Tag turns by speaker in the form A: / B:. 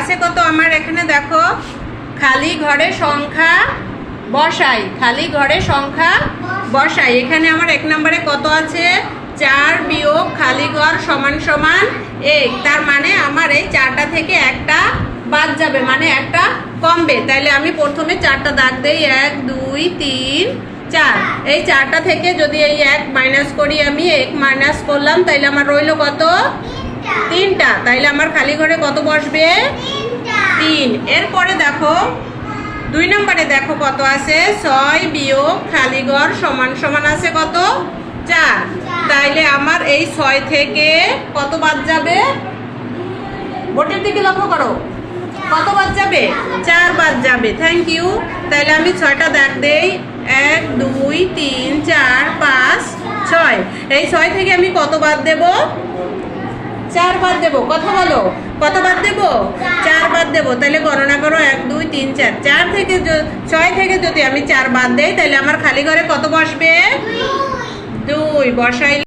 A: আছে কত আমার এখানে দেখো, খালি ঘরে সংখ্যা বসাই, খালি ঘরে সংখ্যা বসাই। এখানে আমার 1 নম্বরে কত আছে, 4 বিয়োগ খালি ঘর সমান সমান 1। তার মানে আমার এই 4টা থেকে একটা বাদ যাবে, মানে একটা কমবে। তাইলে আমি প্রথমে 4টা দাগ দেই, 1 2 3 4। এই 4টা থেকে যদি এই 1 মাইনাস করি, আমি 1 মাইনাস করলাম, তাইলে আমার রইল কত, 3টা। তাইলে আমার খালি ঘরে কত বসবে, 3। এরপরে দেখো 2 নম্বরে দেখো কত আছে, 6 বিয়োগ খালি ঘর সমান সমান আছে কত, 4। তাইলে আমার এই 6 থেকে কত বাদ যাবে, বোর্ডের দিকে লক্ষ্য করো, কত বাদ যাবে, 4 বাদ যাবে। Thank you. তাইলে আমি 6টা দাগ দেই, 1 2 3 4 5 6। এই 6 থেকে আমি কত বাদ দেব, 4 বাদ দেব। কথা বলো, কত বাদ দেব, 4 বাদ দেব। তাহলে গণনা করো, 1 2 3 4। 4 থেকে 6 থেকে যদি আমি 4 বাদ দেই, তাহলে আমার খালি ঘরে কত বসবে, 2 বসাই।